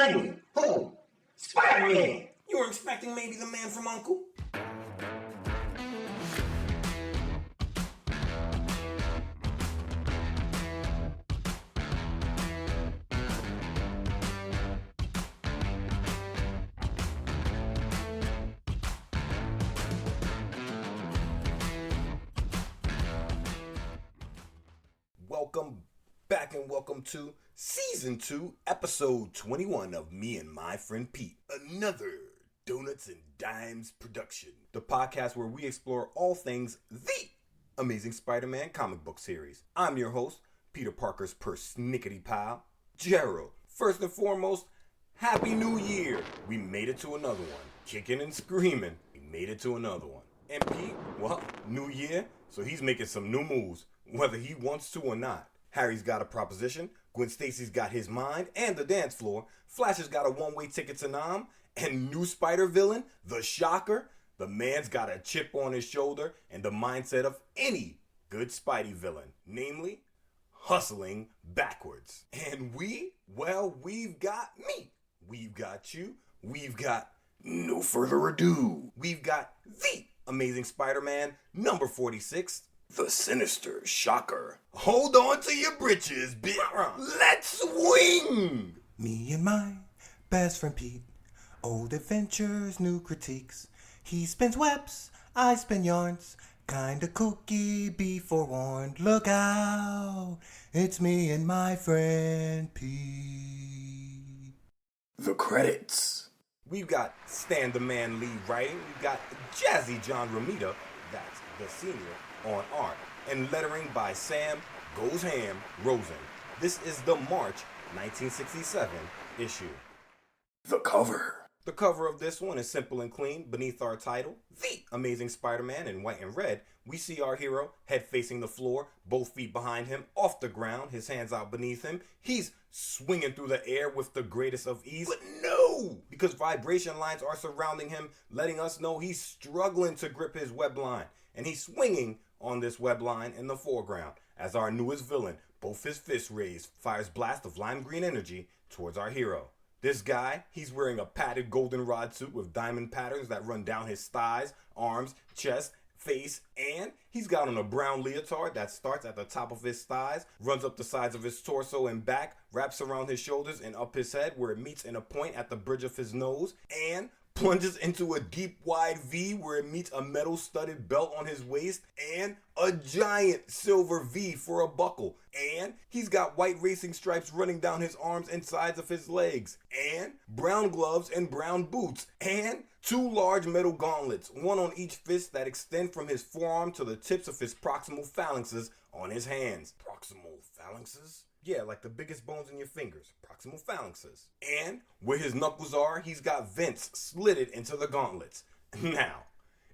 Spidey! Who? Spider-Man! You were expecting maybe the man from Uncle? Welcome back and welcome to Season 2, Episode 21 of Me and My Friend Pete. Another Donuts and Dimes production. The podcast where we explore all things the Amazing Spider-Man comic book series. I'm your host, Peter Parker's persnickety pal, Gerald. First and foremost, Happy New Year! We made it to another one. Kicking and screaming, we made it to another one. And Pete, well, new year, so he's making some new moves, whether he wants to or not. Harry's got a proposition, Gwen Stacy's got his mind and the dance floor, Flash has got a one-way ticket to Nam, and new Spider villain, the Shocker, the man's got a chip on his shoulder and the mindset of any good Spidey villain, namely, hustling backwards. And we've got me, we've got you, we've got, no further ado, we've got the Amazing Spider-Man, number 46, the Sinister Shocker. Hold on to your britches, bitch. Let's swing! Me and my best friend Pete, old adventures, new critiques. He spins webs, I spin yarns, kinda kooky, be forewarned. Look out, it's me and my friend Pete. The credits. We've got Stan the Man Lee writing. We've got Jazzy John Romita, that's the senior, on art. And lettering by Sam Goes Ham Rosen. This is the March 1967 issue. The cover. The cover of this one is simple and clean. Beneath our title, The Amazing Spider-Man, in white and red, we see our hero, head facing the floor, both feet behind him, off the ground, his hands out beneath him. He's swinging through the air with the greatest of ease. But no! Because vibration lines are surrounding him, letting us know he's struggling to grip his web line. And he's swinging on this web line in the foreground as our newest villain, both his fists raised, fires blast of lime green energy towards our hero. This guy, he's wearing a padded goldenrod suit with diamond patterns that run down his thighs, arms, chest, face, and he's got on a brown leotard that starts at the top of his thighs, runs up the sides of his torso and back, wraps around his shoulders and up his head where it meets in a point at the bridge of his nose, and plunges into a deep wide V where it meets a metal studded belt on his waist and a giant silver V for a buckle. And he's got white racing stripes running down his arms and sides of his legs, and brown gloves and brown boots, and two large metal gauntlets, one on each fist that extend from his forearm to the tips of his proximal phalanxes on his hands. Proximal phalanxes? Yeah, like the biggest bones in your fingers, proximal phalanxes. And where his knuckles are, he's got vents slitted into the gauntlets. Now,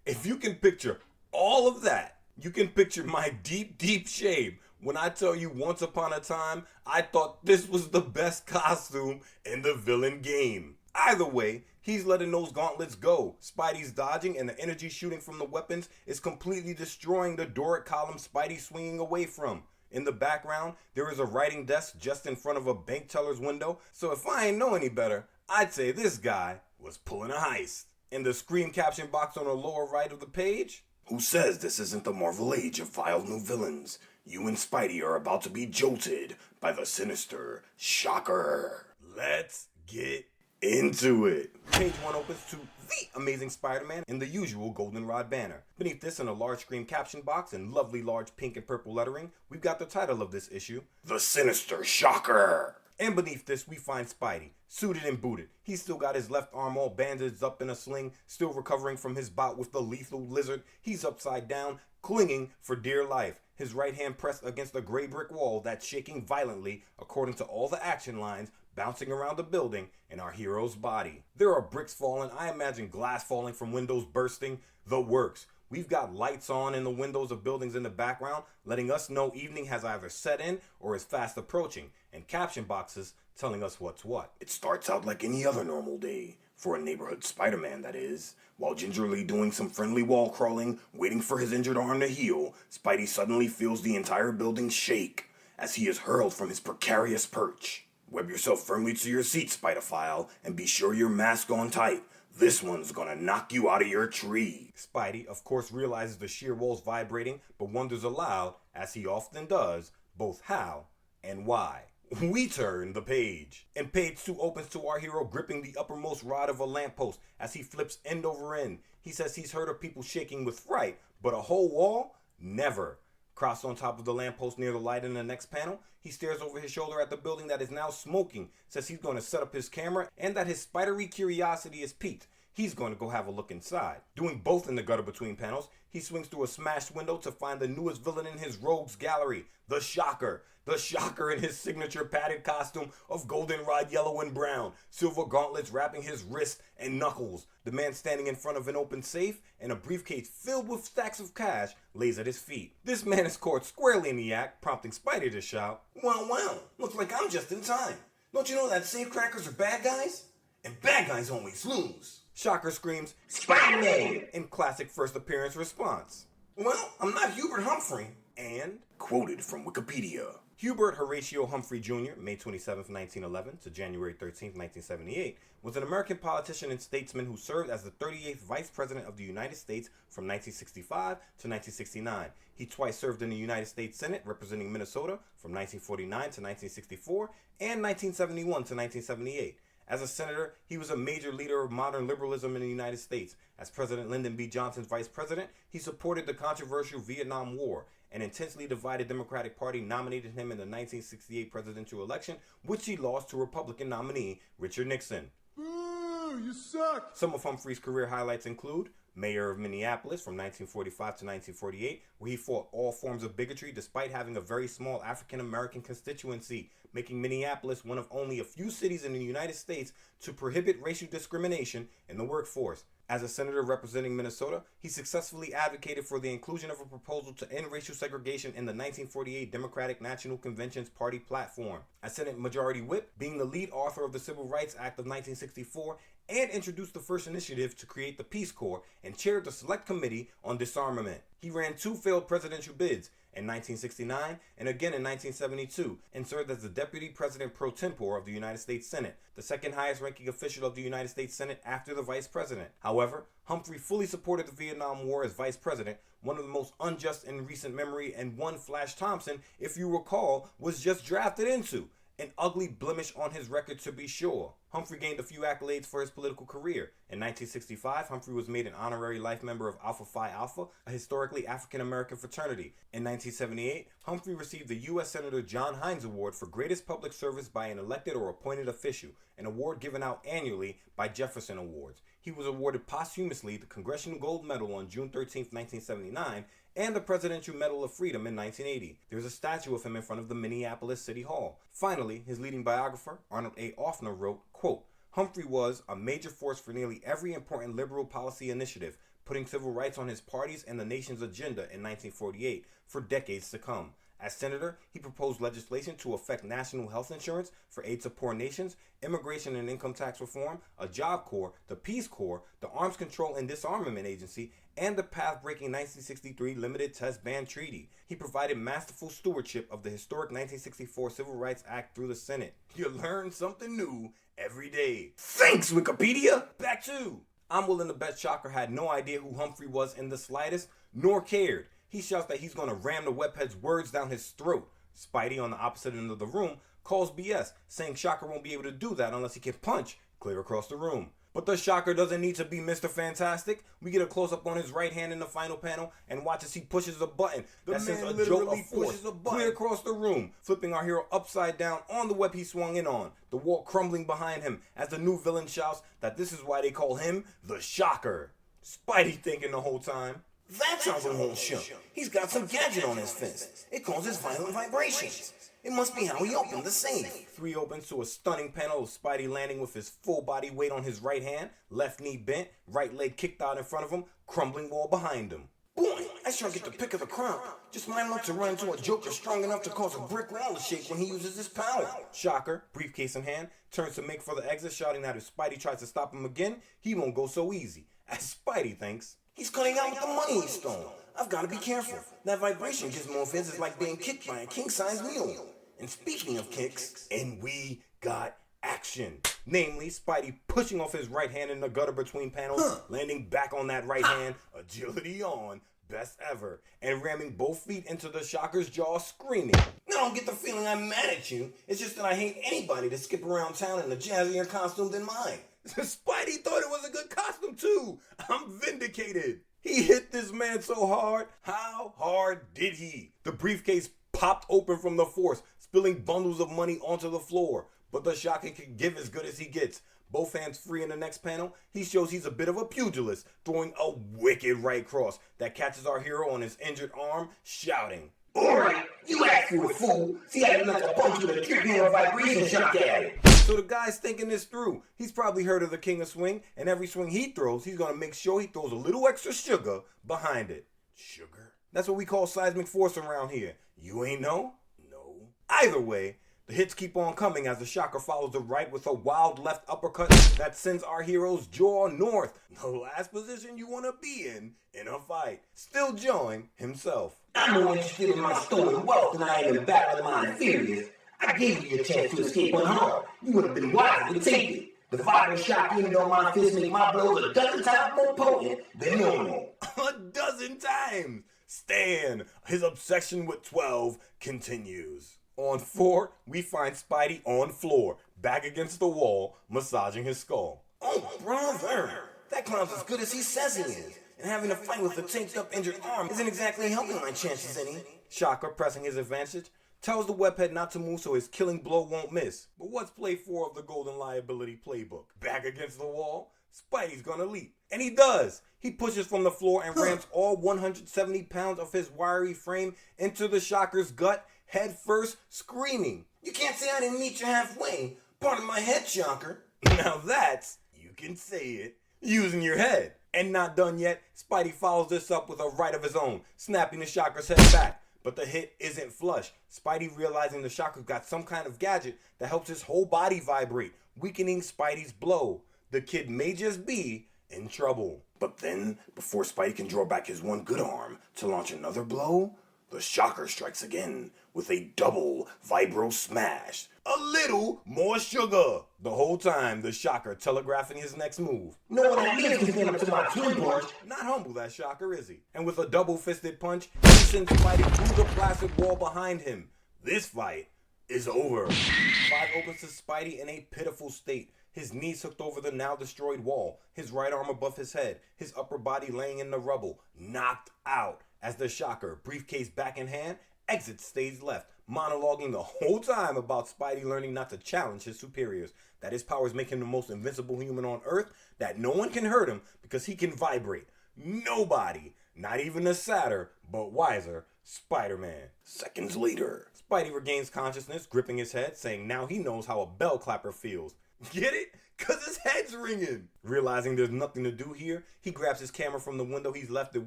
if you can picture all of that, you can picture my deep, deep shame when I tell you once upon a time, I thought this was the best costume in the villain game. Either way, he's letting those gauntlets go. Spidey's dodging and the energy shooting from the weapons is completely destroying the Doric column Spidey's swinging away from. In the background, there is a writing desk just in front of a bank teller's window, so if I ain't know any better, I'd say this guy was pulling a heist. In the screen caption box on the lower right of the page, Who says this isn't the Marvel age of vile new villains? You and Spidey are about to be jolted by the Sinister Shocker. let's get Into it. Page 1 opens to The Amazing Spider-Man in the usual goldenrod banner. Beneath this, in a large screen caption box in lovely large pink and purple lettering, we've got the title of this issue, The Sinister Shocker. And beneath this, we find Spidey, suited and booted. He's still got his left arm all bandaged up in a sling, still recovering from his bout with the lethal lizard. He's upside down, clinging for dear life. His right hand pressed against a gray brick wall that's shaking violently, according to all the action lines, bouncing around the building in our hero's body. There are bricks falling, I imagine glass falling from windows bursting, the works. We've got lights on in the windows of buildings in the background, letting us know evening has either set in or is fast approaching, and caption boxes telling us what's what. It starts out like any other normal day, for a neighborhood Spider-Man that is. While gingerly doing some friendly wall crawling, waiting for his injured arm to heal, Spidey suddenly feels the entire building shake as he is hurled from his precarious perch. Web yourself firmly to your seat, Spider-File, and be sure your mask on tight. This one's gonna knock you out of your tree. Spidey, of course, realizes the sheer walls vibrating, but wonders aloud, as he often does, both how and why. We turn the page. And page 2 opens to our hero gripping the uppermost rod of a lamppost as he flips end over end. He says he's heard of people shaking with fright, but a whole wall? Never. Crouched on top of the lamppost near the light in the next panel, he stares over his shoulder at the building that is now smoking, says he's going to set up his camera, and that his spidery curiosity is piqued. He's going to go have a look inside. Doing both in the gutter between panels, he swings through a smashed window to find the newest villain in his rogues gallery, the Shocker. The Shocker in his signature padded costume of goldenrod yellow and brown, silver gauntlets wrapping his wrists and knuckles. The man standing in front of an open safe and a briefcase filled with stacks of cash lays at his feet. This man is caught squarely in the act, prompting Spidey to shout, Well, looks like I'm just in time. Don't you know that safecrackers are bad guys? And bad guys always lose. Shocker screams, Spider-Man! in classic first appearance response. Well, I'm not Hubert Humphrey. And Quoted from Wikipedia. Hubert Horatio Humphrey Jr., May 27, 1911 to January 13, 1978, was an American politician and statesman who served as the 38th Vice President of the United States from 1965 to 1969. He twice served in the United States Senate representing Minnesota from 1949 to 1964 and 1971 to 1978. As a senator, he was a major leader of modern liberalism in the United States. As President Lyndon B. Johnson's vice president, he supported the controversial Vietnam War. An intensely divided Democratic Party nominated him in the 1968 presidential election, which he lost to Republican nominee Richard Nixon. Ooh, you suck! Some of Humphrey's career highlights include mayor of Minneapolis from 1945 to 1948, where he fought all forms of bigotry despite having a very small African-American constituency, making Minneapolis one of only a few cities in the United States to prohibit racial discrimination in the workforce. As a senator representing Minnesota, he successfully advocated for the inclusion of a proposal to end racial segregation in the 1948 Democratic National Convention's party platform. As Senate Majority Whip, being the lead author of the Civil Rights Act of 1964, and introduced the first initiative to create the Peace Corps and chaired the Select Committee on Disarmament. He ran 2 failed presidential bids, in 1969 and again in 1972, and served as the Deputy President pro tempore of the United States Senate, the second highest ranking official of the United States Senate after the Vice President. However, Humphrey fully supported the Vietnam War as Vice President, one of the most unjust in recent memory, and one Flash Thompson, if you recall, was just drafted into. An ugly blemish on his record to be sure. Humphrey gained a few accolades for his political career. In 1965, Humphrey was made an honorary life member of Alpha Phi Alpha, a historically African-American fraternity. In 1978, Humphrey received the U.S. Senator John Hines Award for Greatest Public Service by an elected or appointed official, an award given out annually by Jefferson Awards. He was awarded posthumously the Congressional Gold Medal on June 13, 1979, and the Presidential Medal of Freedom in 1980. There's a statue of him in front of the Minneapolis City Hall. Finally, his leading biographer, Arnold A. Offner, wrote, quote, Humphrey was a major force for nearly every important liberal policy initiative, putting civil rights on his party's and the nation's agenda in 1948 for decades to come. As senator, he proposed legislation to affect national health insurance for aid to poor nations, immigration and income tax reform, a Job Corps, the Peace Corps, the Arms Control and Disarmament Agency, and the path-breaking 1963 Limited Test Ban Treaty. He provided masterful stewardship of the historic 1964 Civil Rights Act through the Senate. You learn something new every day. Thanks, Wikipedia! Back to, I'm willing to bet Shocker had no idea who Humphrey was in the slightest, nor cared. He shouts that he's going to ram the webhead's words down his throat. Spidey, on the opposite end of the room, calls BS, saying Shocker won't be able to do that unless he can punch clear across the room. But the Shocker doesn't need to be Mr. Fantastic. We get a close-up on his right hand in the final panel and watch as he pushes a button that sends a jolt of force clear across the room, flipping our hero upside down on the web he swung in on, the wall crumbling behind him as the new villain shouts that this is why they call him the Shocker. Spidey thinking the whole time, That sounds a whole show. He's got some gadget on his fist. It causes violent vibrations. It must be how he opened the safe. 3 opens to a stunning panel of Spidey landing with his full body weight on his right hand, left knee bent, right leg kicked out in front of him, crumbling wall behind him. Boy, I sure get the pick of the crowd. Just mind not to run into a joker strong enough to cause a brick wall to shake when he uses his power. Shocker, briefcase in hand, turns to make for the exit, shouting that if Spidey tries to stop him again, he won't go so easy. As Spidey thinks, he's cutting out with the money he stole. I've got to be careful. That vibration gives more fizz is like being kicked by a king-size mule. And speaking of kicks, and we got action. Namely, Spidey pushing off his right hand in the gutter between panels, landing back on that right hand, agility on, best ever, and ramming both feet into the Shocker's jaw, screaming. I don't get the feeling I'm mad at you. It's just that I hate anybody to skip around town in a jazzier costume than mine. Spidey thought it was a good costume too. I'm vindicated. He hit this man so hard. How hard did he? The briefcase popped open from the force, spilling bundles of money onto the floor. But the Shocker can give as good as he gets. Both hands free in the next panel, he shows he's a bit of a pugilist, throwing a wicked right cross that catches our hero on his injured arm, shouting, Alright, you asked for it, fool. See how you like a punch with a triple vibration shock at it. So the guy's thinking this through. He's probably heard of the King of Swing, and every swing he throws, he's gonna make sure he throws a little extra sugar behind it. Sugar? That's what we call seismic force around here. You ain't know? No. Either way, the hits keep on coming as the Shocker follows the right with a wild left uppercut that sends our hero's jaw north. The last position you want to be in a fight. Still jawing himself. I'm more interested in my stolen wealth than I am in battling my inferiors. I gave you your chance to escape unharmed. You would have been wiser to take it. The vibrant shock unit on my fist make my blows a dozen times more potent than normal. A dozen times! Stan, his obsession with 12 continues. On 4, we find Spidey on floor, back against the wall, massaging his skull. Oh, brother! That clown's as good as he says he is. And having to fight with a taped up injured arm isn't exactly helping my chances any. Shocker, pressing his advantage, tells the webhead not to move so his killing blow won't miss. But what's play 4 of the Golden Liability playbook? Back against the wall, Spidey's gonna leap. And he does! He pushes from the floor and rams all 170 pounds of his wiry frame into the Shocker's gut, head first, screaming. You can't say I didn't meet you halfway. Pardon my head, Shocker. Now that's, you can say it, using your head. And not done yet, Spidey follows this up with a right of his own, snapping the Shocker's head back. But the hit isn't flush. Spidey, realizing the Shocker's got some kind of gadget that helps his whole body vibrate, weakening Spidey's blow. The kid may just be in trouble. But then, before Spidey can draw back his one good arm to launch another blow, the Shocker strikes again with a double vibro smash. A little more sugar. The whole time, the Shocker telegraphing his next move. No one that lives can stand up to my twin punch. Not humble, that Shocker, is he? And with a double-fisted punch, he sends Spidey through the plastic wall behind him. This fight is over. 5 opens to Spidey in a pitiful state. His knees hooked over the now destroyed wall, his right arm above his head, his upper body laying in the rubble, knocked out as the Shocker, briefcase back in hand, exits stage left, monologuing the whole time about Spidey learning not to challenge his superiors, that his powers make him the most invincible human on Earth, that no one can hurt him because he can vibrate. Nobody, not even the sadder but wiser Spider-Man. Seconds later, Spidey regains consciousness, gripping his head, saying now he knows how a bell clapper feels. Get it? Cause his head's ringing. Realizing there's nothing to do here, he grabs his camera from the window he's left it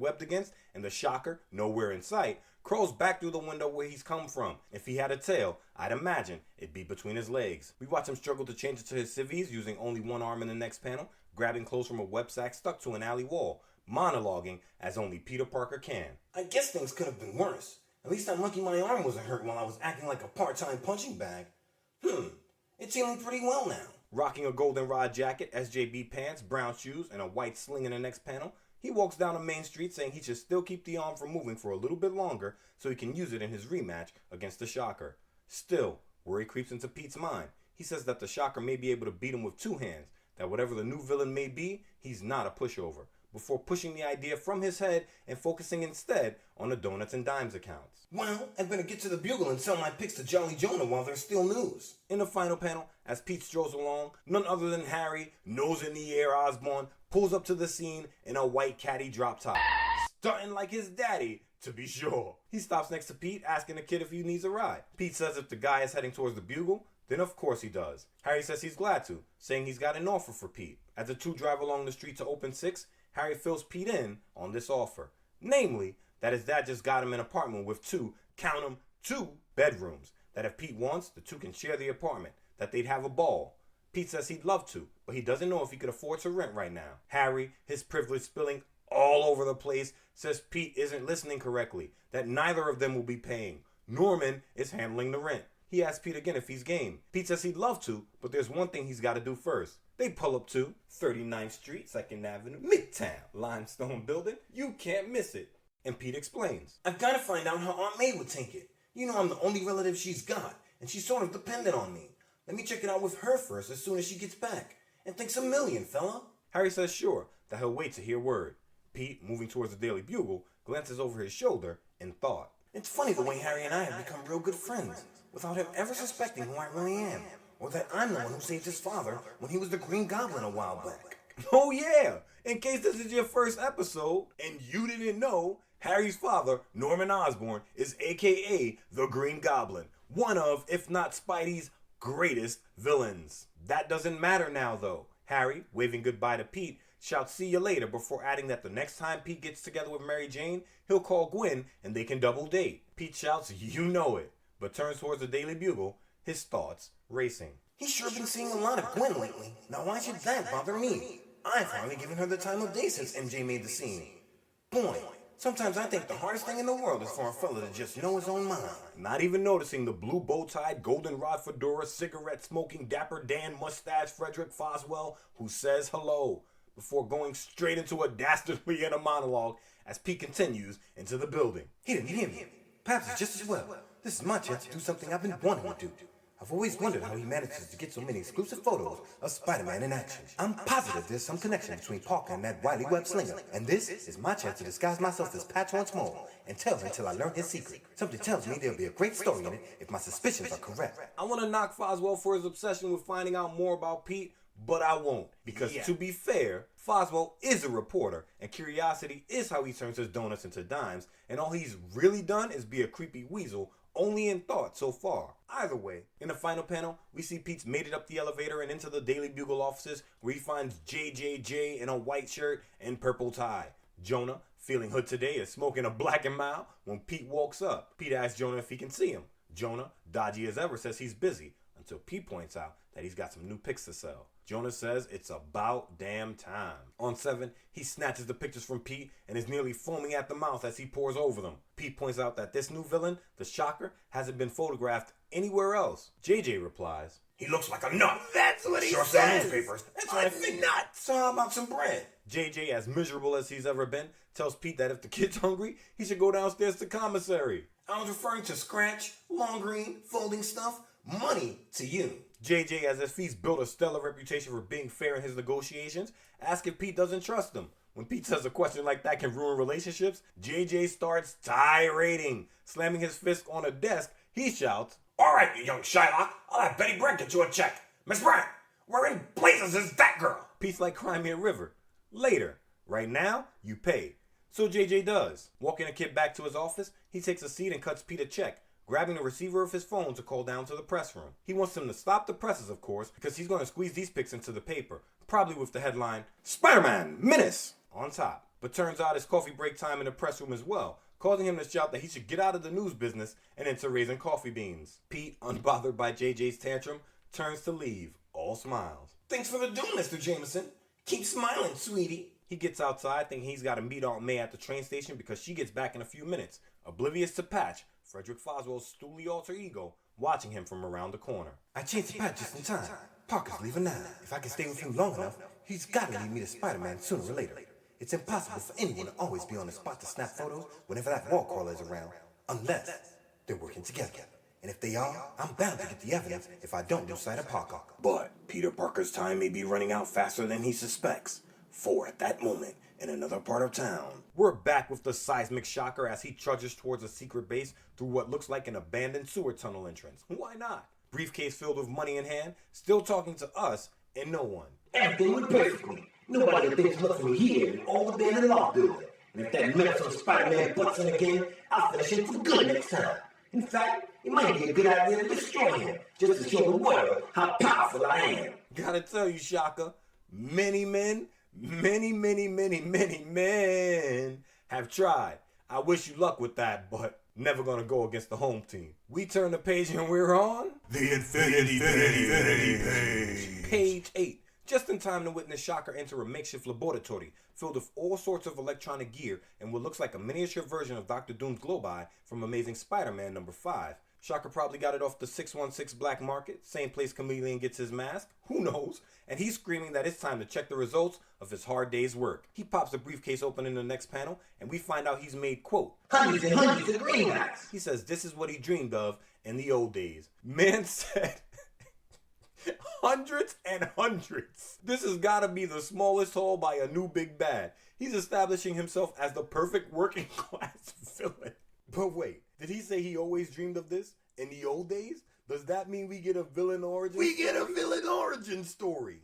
webbed against, and the Shocker, nowhere in sight, crawls back through the window where he's come from. If he had a tail, I'd imagine it'd be between his legs. We watch him struggle to change it to his civvies using only one arm in the next panel, grabbing clothes from a web sack stuck to an alley wall, monologuing as only Peter Parker can. I guess things could have been worse. At least I'm lucky my arm wasn't hurt while I was acting like a part-time punching bag. It's healing pretty well now. Rocking a goldenrod jacket, SJB pants, brown shoes, and a white sling in the next panel, he walks down a main street saying he should still keep the arm from moving for a little bit longer so he can use it in his rematch against the Shocker. Still, worry creeps into Pete's mind. He says that the Shocker may be able to beat him with 2 hands, that whatever the new villain may be, he's not a pushover, before pushing the idea from his head and focusing instead on the Donuts and Dimes accounts. Well, I'm gonna get to the Bugle and sell my picks to Jolly Jonah while there's still news. In the final panel, as Pete strolls along, none other than Harry, nose in the air Osborn, pulls up to the scene in a white caddy drop top. Stunting like his daddy, to be sure. He stops next to Pete, asking the kid if he needs a ride. Pete says if the guy is heading towards the Bugle, then of course he does. Harry says he's glad to, saying he's got an offer for Pete. As the two drive along the street to Open 6, Harry fills Pete in on this offer. Namely, that his dad just got him an apartment with 2, count them, 2 bedrooms. That if Pete wants, the 2 can share the apartment. That they'd have a ball. Pete says he'd love to, but he doesn't know if he could afford to rent right now. Harry, his privilege spilling all over the place, says Pete isn't listening correctly. That neither of them will be paying. Norman is handling the rent. He asks Pete again if he's game. Pete says he'd love to, but there's one thing he's got to do first. They pull up to 39th Street, 2nd Avenue, Midtown, limestone building. You can't miss it. And Pete explains. I've got to find out how Aunt May would take it. You know I'm the only relative she's got, and she's sort of dependent on me. Let me check it out with her first as soon as she gets back. And thanks a million, fella. Harry says sure, that he'll wait to hear word. Pete, moving towards the Daily Bugle, glances over his shoulder in thought. It's funny the way Harry and I have become real good friends, without him ever suspecting who I really am, or that I'm the one who saved his father when he was the Green Goblin a while back. Oh yeah! In case this is your first episode, and you didn't know, Harry's father, Norman Osborn, is aka the Green Goblin, one of, if not Spidey's, greatest villains. That doesn't matter now though. Harry, waving goodbye to Pete, shouts see you later before adding that the next time Pete gets together with Mary Jane, he'll call Gwen and they can double date. Pete shouts you know it, but turns towards the Daily Bugle, his thoughts racing. He's sure been seeing a lot of Gwen lately. Now why should that bother me? I've hardly given her the time of day since MJ made the scene. Boy, sometimes I think the hardest thing in the world is for a fella to just know his own mind. Not even noticing the blue bow-tied, goldenrod fedora, cigarette-smoking, dapper Dan mustache Frederick Foswell, who says hello, before going straight into a dastardly inner monologue as Pete continues into the building. He didn't hear me. Perhaps it's just as well. This is my chance to do something I've been wanting to do. I've always wondered how he manages to get so many exclusive photos of Spider-Man in action. I'm positive there's some connection between Parker and that wily web slinger, and this is my chance to disguise myself as Patch once more and tell him until I learn his secret. Something tells me there'll be a great story in it if my suspicions are correct. I want to knock Foswell for his obsession with finding out more about Pete, but I won't. Because to be fair, Foswell is a reporter, and curiosity is how he turns his donuts into dimes, and all he's really done is be a creepy weasel, only in thought so far. Either way, in the final panel, we see Pete's made it up the elevator and into the Daily Bugle offices, where he finds JJJ in a white shirt and purple tie. Jonah, feeling hood today, is smoking a Black and Mild when Pete walks up. Pete asks Jonah if he can see him. Jonah, dodgy as ever, says he's busy, until Pete points out that he's got some new pics to sell. Jonah says it's about damn time. On 7, he snatches the pictures from Pete and is nearly foaming at the mouth as he pores over them. Pete points out that this new villain, the Shocker, hasn't been photographed anywhere else. JJ replies, He looks like a nut. That's what he Sure says. sells newspapers. That's what I think. Not. So how about some bread? JJ, as miserable as he's ever been, tells Pete that if the kid's hungry, he should go downstairs to commissary. I was referring to scratch, long green, folding stuff, money to you. JJ, as if he's built a stellar reputation for being fair in his negotiations, asks if Pete doesn't trust him. When Pete says a question like that can ruin relationships, JJ starts tirading. Slamming his fist on a desk, he shouts, All right, you young Shylock, I'll have Betty Brant get you a check. Miss Brant, where in blazes is that girl? Pete's like Crimea River. Later. Right now, you pay. So JJ does. Walking a kid back to his office, he takes a seat and cuts Pete a check, grabbing the receiver of his phone to call down to the press room. He wants them to stop the presses, of course, because he's going to squeeze these pics into the paper, probably with the headline, Spider-Man, Menace, on top. But turns out it's coffee break time in the press room as well, causing him to shout that he should get out of the news business and into raising coffee beans. Pete, unbothered by JJ's tantrum, turns to leave, all smiles. Thanks for the do, Mr. Jameson. Keep smiling, sweetie. He gets outside thinking he's got to meet Aunt May at the train station because she gets back in a few minutes, oblivious to Patch, Frederick Foswell's stooly alter ego, watching him from around the corner. I changed the patch just in time. Parker's leaving now. If I can stay with him long enough, he's got to lead me to Spider-Man sooner or later. It's impossible for anyone to always be on the spot to snap photos whenever that wall crawler is around, unless they're working together. And if they are, I'm bound to get the evidence if I don't lose sight of Parker. But Peter Parker's time may be running out faster than he suspects. For at that moment, in another part of town, we're back with the seismic Shocker as he trudges towards a secret base through what looks like an abandoned sewer tunnel entrance. Why not? Briefcase filled with money in hand, still talking to us and no one. Everything went perfectly. Nobody thinks much from here in all the abandoned law building. And if that menace on Spider-Man butts in again, I'll finish him for good next time. In fact, it might be a good idea to destroy him, just to show the world how powerful I am. Gotta tell you, Shocker, many men have tried. I wish you luck with that, but never gonna go against the home team. We turn the page and we're on The Infinity Page. Page 8. Just in time to witness Shocker enter a makeshift laboratory filled with all sorts of electronic gear and what looks like a miniature version of Dr. Doom's glow-eye from Amazing Spider-Man number 5. Shocker probably got it off the 616 black market, same place Chameleon gets his mask, who knows? And he's screaming that it's time to check the results of his hard day's work. He pops the briefcase open in the next panel, and we find out he's made, quote, hundreds and hundreds of greenbacks. He says this is what he dreamed of in the old days. Man said hundreds and hundreds. This has got to be the smallest haul by a new big bad. He's establishing himself as the perfect working class villain. But wait, did he say he always dreamed of this in the old days? Does that mean we get a villain origin? We get a villain origin story.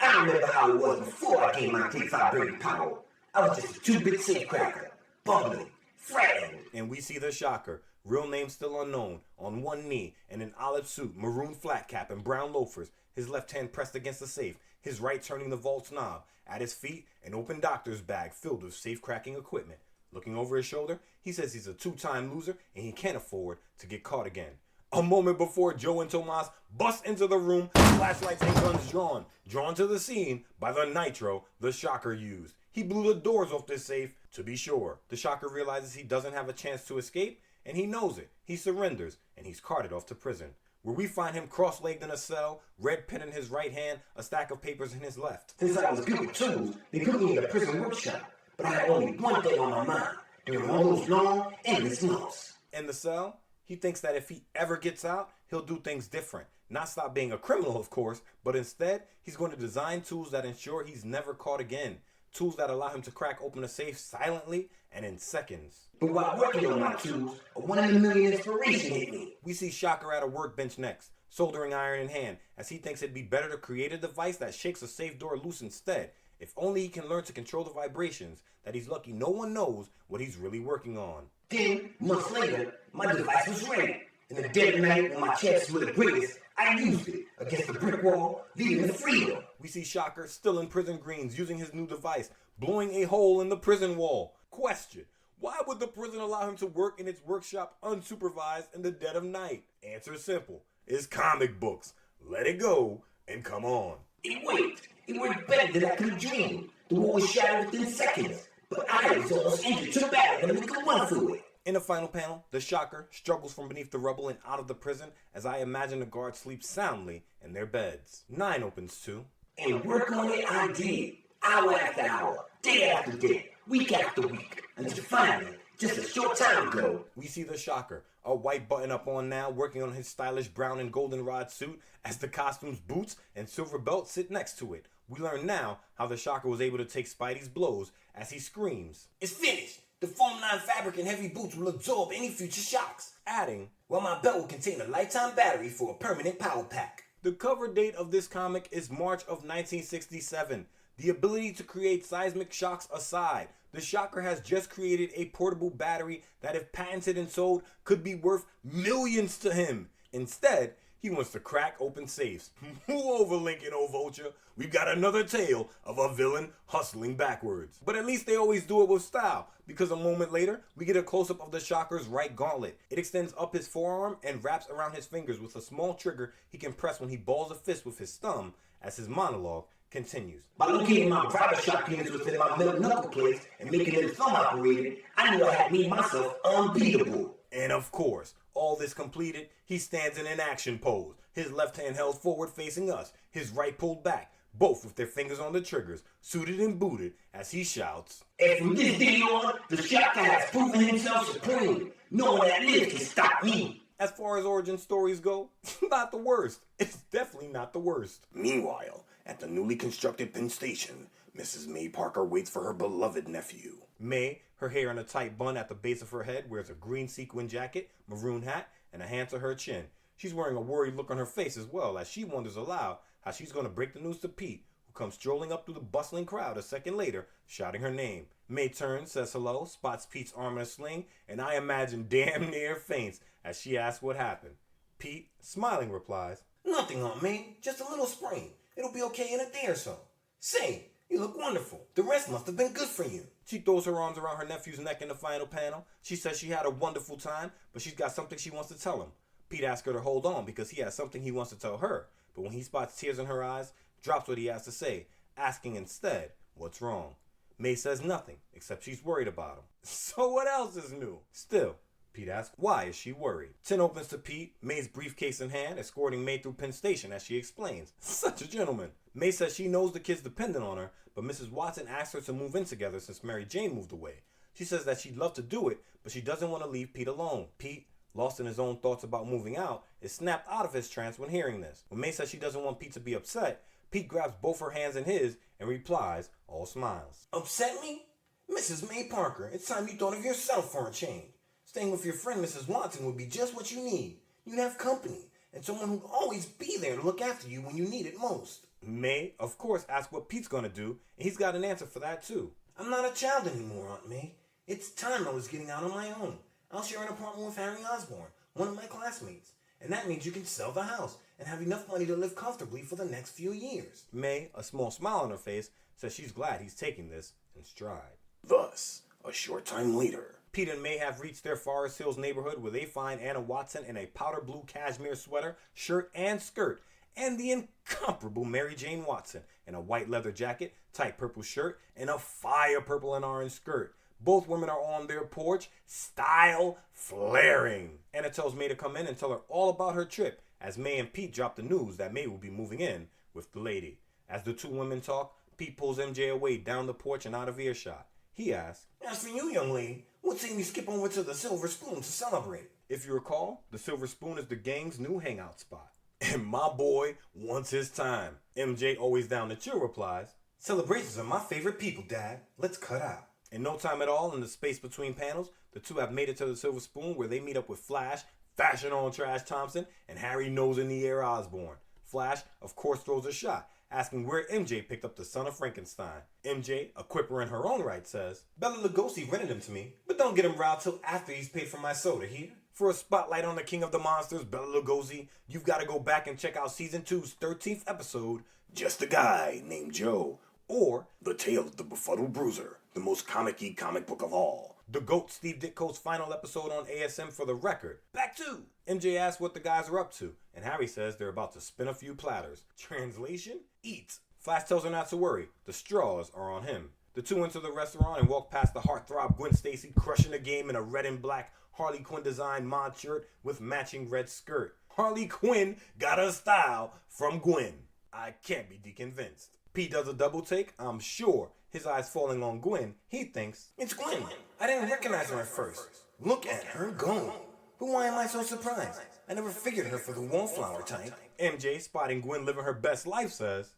I remember how it was before I gained my great vibrating power. I was just a 2-bit safecracker, bumbling, frightened. And we see the Shocker, real name still unknown, on one knee, in an olive suit, maroon flat cap, and brown loafers, his left hand pressed against the safe, his right turning the vault's knob. At his feet, an open doctor's bag filled with safe-cracking equipment. Looking over his shoulder, he says he's a 2-time loser and he can't afford to get caught again. A moment before Joe and Tomas bust into the room, flashlights and guns drawn to the scene by the nitro the Shocker used. He blew the doors off this safe, to be sure. The Shocker realizes he doesn't have a chance to escape, and he knows it. He surrenders, and he's carted off to prison, where we find him cross-legged in a cell, red pen in his right hand, a stack of papers in his left. Since I was good with tools, they put me in a prison workshop. But I had only one thing on my mind during all those long, endless months. In the cell, he thinks that if he ever gets out, he'll do things different. Not stop being a criminal, of course, but instead, he's going to design tools that ensure he's never caught again. Tools that allow him to crack open a safe silently and in seconds. But while working on my tools, a 1 in a million inspiration hit me. We see Shocker at a workbench next, soldering iron in hand, as he thinks it'd be better to create a device that shakes a safe door loose instead. If only he can learn to control the vibrations, that he's lucky no one knows what he's really working on. Then, months later, my device was ready. In the dead of night, when my chances were the greatest, I used it against the brick wall, leading to freedom. We see Shocker still in prison greens, using his new device, blowing a hole in the prison wall. Question: why would the prison allow him to work in its workshop unsupervised in the dead of night? Answer simple: it's comic books. Let it go and come on. It worked. It worked better than I could have dreamed. The wall was shattered within seconds, but I was almost injured too bad that we could run through it. In the final panel, the Shocker struggles from beneath the rubble and out of the prison as I imagine the guards sleep soundly in their beds. 9 opens too. And work on it I did. Hour after hour, day after day, week after week, until finally, just a short time ago, we see the Shocker, a white button-up on now, working on his stylish brown and goldenrod suit as the costume's boots and silver belt sit next to it. We learn now how the Shocker was able to take Spidey's blows as he screams, "It's finished! The foam line fabric and heavy boots will absorb any future shocks." Adding, "While my belt will contain a lifetime battery for a permanent power pack." The cover date of this comic is March of 1967. The ability to create seismic shocks aside, the Shocker has just created a portable battery that, if patented and sold, could be worth millions to him. Instead, he wants to crack open safes. Move over, Lincoln, O Vulture. We've got another tale of a villain hustling backwards. But at least they always do it with style, because a moment later, we get a close-up of the Shocker's right gauntlet. It extends up his forearm and wraps around his fingers with a small trigger he can press when he balls a fist with his thumb as his monologue continues. By locating my private shock units within my middle knuckle plates and making them thumb operated, I knew I had made myself unbeatable. And of course, all this completed, he stands in an action pose, his left hand held forward facing us, his right pulled back, both with their fingers on the triggers, suited and booted, as he shouts, "And from this day on, the Shocker has proven himself supreme. No one that lives can stop me." As far as origin stories go, not the worst. It's definitely not the worst. Meanwhile, at the newly constructed Penn Station, Mrs. May Parker waits for her beloved nephew. May, her hair in a tight bun at the base of her head, wears a green sequin jacket, maroon hat, and a hand to her chin. She's wearing a worried look on her face as well, as she wonders aloud how she's going to break the news to Pete, who comes strolling up through the bustling crowd a second later, shouting her name. May turns, says hello, spots Pete's arm in a sling, and I imagine damn near faints as she asks what happened. Pete, smiling, replies, "Nothing, Aunt May. Just a little sprain. It'll be okay in a day or so. Say, you look wonderful. The rest must have been good for you." She throws her arms around her nephew's neck in the final panel. She says she had a wonderful time, but she's got something she wants to tell him. Pete asks her to hold on because he has something he wants to tell her, but when he spots tears in her eyes, drops what he has to say, asking instead, what's wrong? May says nothing, except she's worried about him. So what else is new? Still, Pete asks, why is she worried? Tin opens to Pete, May's briefcase in hand, escorting May through Penn Station as she explains. Such a gentleman. May says she knows the kid's dependent on her, but Mrs. Watson asks her to move in together since Mary Jane moved away. She says that she'd love to do it, but she doesn't want to leave Pete alone. Pete, lost in his own thoughts about moving out, is snapped out of his trance when hearing this. When May says she doesn't want Pete to be upset, Pete grabs both her hands in his and replies, all smiles. Upset me? Mrs. May Parker, it's time you thought of yourself for a change. Staying with your friend Mrs. Watson would be just what you need. You'd have company, and someone who'd always be there to look after you when you need it most. May, of course, asks what Pete's gonna do, and he's got an answer for that too. I'm not a child anymore, Aunt May. It's time I was getting out on my own. I'll share an apartment with Harry Osborn, one of my classmates. And that means you can sell the house and have enough money to live comfortably for the next few years. May, a small smile on her face, says she's glad he's taking this in stride. Thus, a short time later, Pete and May have reached their Forest Hills neighborhood where they find Anna Watson in a powder blue cashmere sweater, shirt, and skirt, and the incomparable Mary Jane Watson in a white leather jacket, tight purple shirt, and a fire purple and orange skirt. Both women are on their porch, style flaring. Anna tells May to come in and tell her all about her trip as May and Pete drop the news that May will be moving in with the lady. As the two women talk, Pete pulls MJ away down the porch and out of earshot. He asks, As for you, young lady, what say we skip over to the Silver Spoon to celebrate? if you recall, the Silver Spoon is the gang's new hangout spot. And my boy wants his time. MJ, always down to chill, replies, Celebrations are my favorite people, Dad. Let's cut out. in no time at all, in the space between panels, the two have made it to the Silver Spoon where they meet up with Flash, Fashion on Trash Thompson, and Harry Nose in the Air Osborn. Flash, of course, throws a shot, asking where MJ picked up the son of Frankenstein. MJ, a quipper in her own right, says, Bela Lugosi rented him to me, but don't get him riled till after he's paid for my soda here. for a spotlight on the King of the Monsters, Bela Lugosi, you've got to go back and check out Season 2's 13th episode, just a guy named Joe. or The Tale of the Befuddled Bruiser, the most comic-y comic book of all. the GOAT Steve Ditko's final episode on ASM for the record. Back to MJ asks what the guys are up to, and Harry says they're about to spin a few platters. Translation? Eat. Flash tells her not to worry. The straws are on him. The two enter the restaurant and walk past the heartthrob Gwen Stacy crushing the game in a red and black Harley Quinn designed mod shirt with matching red skirt. Harley Quinn got her style from Gwen. I can't be deconvinced. Pete does a double take, I'm sure. His eyes falling on Gwen, he thinks, It's Gwen. I didn't recognize her at first. Look at her go. But why am I so surprised? I never figured her for the wallflower type. MJ, spotting Gwen living her best life, says,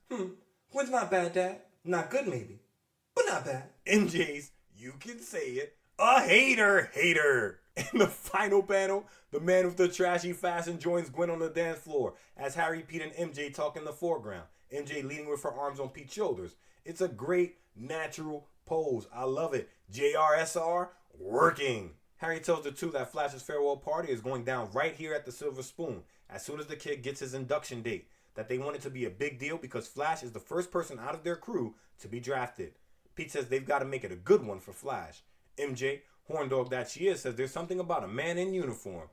Gwen's not bad, Dad. Not good, maybe. But not bad. MJ's, you can say it, a hater. In the final panel, the man with the trashy fashion joins Gwen on the dance floor as Harry, Pete, and MJ talk in the foreground. MJ leaning with her arms on Pete's shoulders. It's a great, natural pose. I love it. JRSR, working. Harry tells the two that Flash's farewell party is going down right here at the Silver Spoon as soon as the kid gets his induction date. That they want it to be a big deal because Flash is the first person out of their crew to be drafted. Pete says they've got to make it a good one for Flash. MJ, horn dog that she is, says there's something about a man in uniform.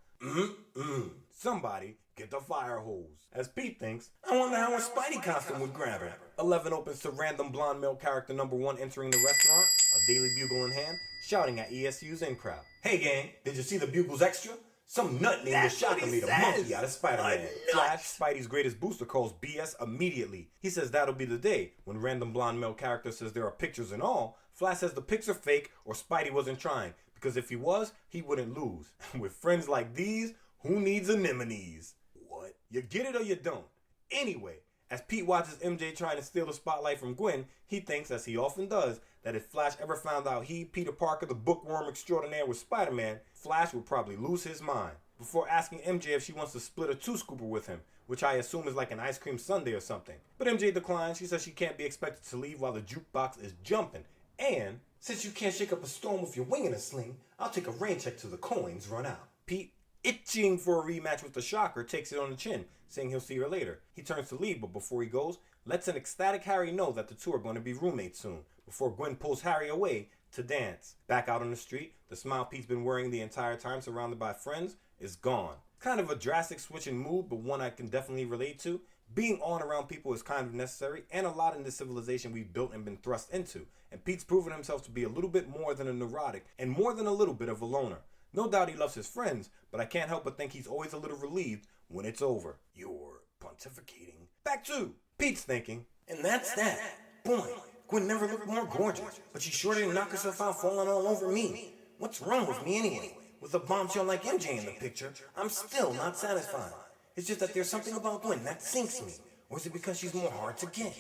Somebody get the fire hose. As Pete thinks, I wonder how her Spidey costume would grab her. 11 opens to random blonde male character number 1 entering the restaurant, a Daily Bugle in hand, shouting at ESU's in crowd. Hey, gang, did you see the Bugles Extra? Some nut named the Shocker made a monkey out of Spider-Man. Flash, Spidey's greatest booster, calls BS immediately. He says that'll be the day when random blonde male character says there are pictures and all. Flash says the pics are fake or Spidey wasn't trying, because if he was, he wouldn't lose. With friends like these, who needs anemones? What? You get it or you don't? Anyway, as Pete watches MJ trying to steal the spotlight from Gwen, he thinks, as he often does, that if Flash ever found out he, Peter Parker, the bookworm extraordinaire, was Spider-Man, Flash would probably lose his mind. Before asking MJ if she wants to split a two-scooper with him, which I assume is like an ice cream sundae or something. But MJ declines. She says she can't be expected to leave while the jukebox is jumping. And since you can't shake up a storm with your wing in a sling, I'll take a rain check till the coins run out. Pete, itching for a rematch with the Shocker, takes it on the chin, saying he'll see her later. He turns to leave, but before he goes, lets an ecstatic Harry know that the two are going to be roommates soon, before Gwen pulls Harry away to dance. Back out on the street, the smile Pete's been wearing the entire time surrounded by friends is gone. Kind of a drastic switch in mood, but one I can definitely relate to. Being on around people is kind of necessary, and a lot in this civilization we've built and been thrust into. And Pete's proven himself to be a little bit more than a neurotic, and more than a little bit of a loner. No doubt he loves his friends, but I can't help but think he's always a little relieved when it's over. You're pontificating. Back to Pete's thinking. And that's that. Boy, Gwen never looked more gorgeous, but she sure didn't knock herself out falling all over me. What's wrong with me anyway? With a bombshell like MJ in the picture, I'm still not satisfied. It's just that there's something about Gwen that sinks me. Or is it because she's more hard to get?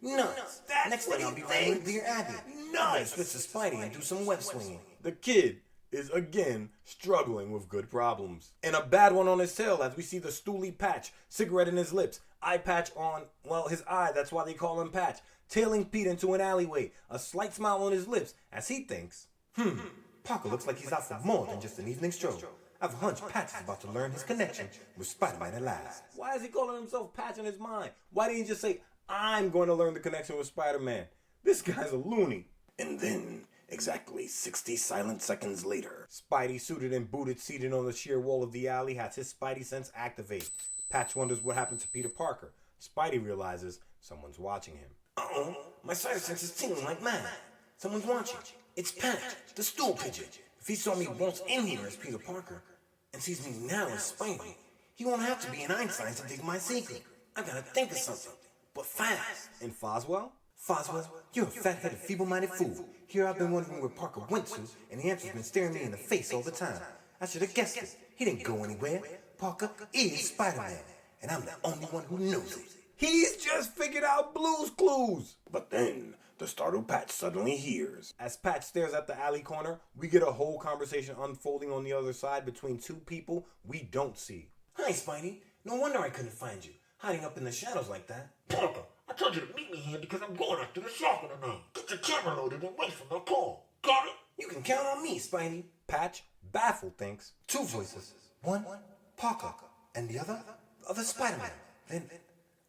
Nuts. Next thing I'll be riding with Dear Abby. Nuts. Switch to Spidey and do some web swinging. The kid is again struggling with good problems. And a bad one on his tail as we see the stoolie Patch, cigarette in his lips, eye patch on, well, his eye, that's why they call him Patch, tailing Pete into an alleyway, a slight smile on his lips as he thinks, Parker looks like he's out for more than just an evening stroll. I've a hunch Patch is about to learn his connection with Spider-Man at last. why is he calling himself Patch in his mind? Why didn't he just say, I'm going to learn the connection with Spider-Man? This guy's a loony. And then, exactly 60 silent seconds later, Spidey, suited and booted, seated on the sheer wall of the alley, has his Spidey sense activate. Patch wonders what happened to Peter Parker. Spidey realizes someone's watching him. Uh-oh, my spider sense is tingling like mad. Someone's watching. It's Patch, the stool pigeon. If he saw me once in here as Peter Parker, and sees me now as Spidey, he won't have to be an Einstein to dig my secret. I gotta think of something, but fast. And Foswell? Foswell, you're a fat-headed, feeble-minded fool. Here I've been wondering where Parker went to, and the answer's been staring me in the face all the time. I should have guessed it. He didn't go anywhere. Parker is Spider-Man, and I'm the only one who knows it. He's just figured out Blue's Clues! but then the startled Patch suddenly hears. As Patch stares at the alley corner, we get a whole conversation unfolding on the other side between two people we don't see. Hi, Spidey. No wonder I couldn't find you, hiding up in the shadows like that. Parker, I told you to meet me here because I'm going after the shark tonight. Get your camera loaded and wait for my call. Got it? You can count on me, Spidey. Patch, baffled, thinks, Two voices. One, Parker, and the other Spider-Man. Then,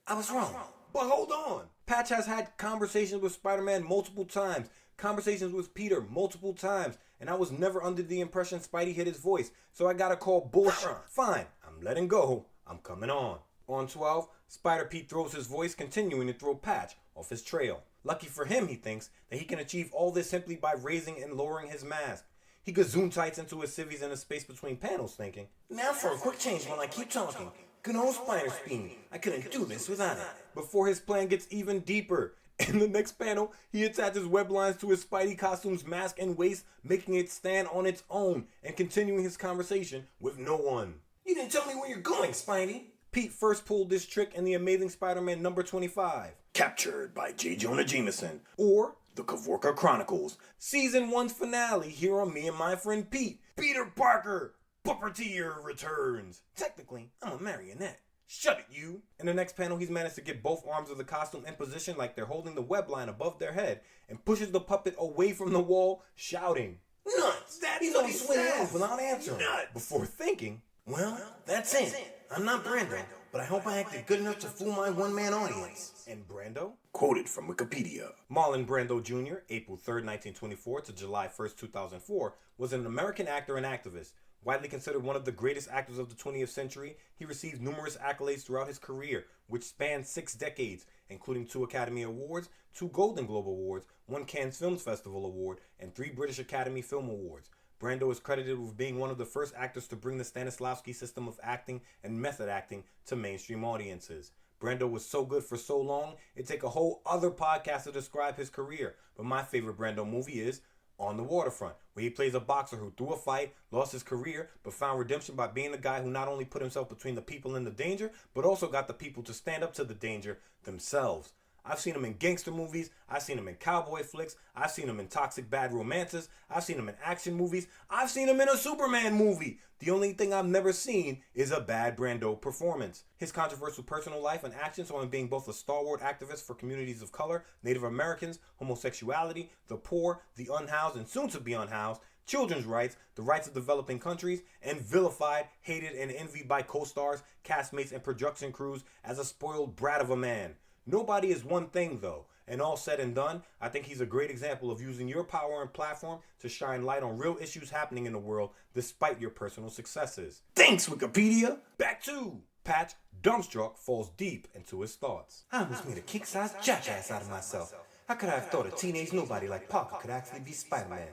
I was wrong. but hold on! Patch has had conversations with Spider-Man multiple times, conversations with Peter multiple times, and I was never under the impression Spidey hid his voice, so I gotta call bullshit. Fine, I'm letting go. I'm coming on. On 12, Spider-Pete throws his voice, continuing to throw Patch off his trail. Lucky for him, he thinks, that he can achieve all this simply by raising and lowering his mask. He gazoon-tights into his civvies in the space between panels, thinking, Now for a quick change while I keep talking. Good old spider speed. I couldn't do this without it. before his plan gets even deeper. In the next panel, he attaches web lines to his Spidey costume's mask and waist, making it stand on its own, and continuing his conversation with no one. You didn't tell me where you're going, Spidey. Pete first pulled this trick in The Amazing Spider-Man number 25. Captured by J. Jonah Jameson. Or, The Kavorka Chronicles. Season 1's finale here on Me and My Friend Pete. Peter Parker, Puppeteer returns. Technically, I'm a marionette. Shut it, you. In the next panel, he's managed to get both arms of the costume in position like they're holding the web line above their head and pushes the puppet away from the wall, shouting, Nuts! He's always swinging off without answering. before thinking, Well, that's it. I'm not Brando, but I hope I acted good enough to fool my one-man audience. and Brando? Quoted from Wikipedia. Marlon Brando Jr., April 3rd, 1924 to July 1st, 2004, was an American actor and activist. Widely considered one of the greatest actors of the 20th century, he received numerous accolades throughout his career, which spanned 6 decades, including 2 Academy Awards, 2 Golden Globe Awards, 1 Cannes Films Festival Award, and 3 British Academy Film Awards. Brando is credited with being one of the first actors to bring the Stanislavski system of acting and method acting to mainstream audiences. Brando was so good for so long, it'd take a whole other podcast to describe his career, but my favorite Brando movie is On the Waterfront, where he plays a boxer who threw a fight, lost his career, but found redemption by being the guy who not only put himself between the people and the danger, but also got the people to stand up to the danger themselves. I've seen him in gangster movies, I've seen him in cowboy flicks, I've seen him in toxic bad romances, I've seen him in action movies, I've seen him in a Superman movie. The only thing I've never seen is a bad Brando performance. His controversial personal life and actions saw him being both a stalwart activist for communities of color, Native Americans, homosexuality, the poor, the unhoused and soon to be unhoused, children's rights, the rights of developing countries, and vilified, hated, and envied by co-stars, castmates, and production crews as a spoiled brat of a man. Nobody is one thing though, And all said and done, I think he's a great example of using your power and platform to shine light on real issues happening in the world despite your personal successes. Thanks, Wikipedia. Back to Patch Dumbstruck falls deep into his thoughts. I almost made a kick-sized jackass out of myself. How could I have thought a teenage nobody like Parker could actually be Spider-Man?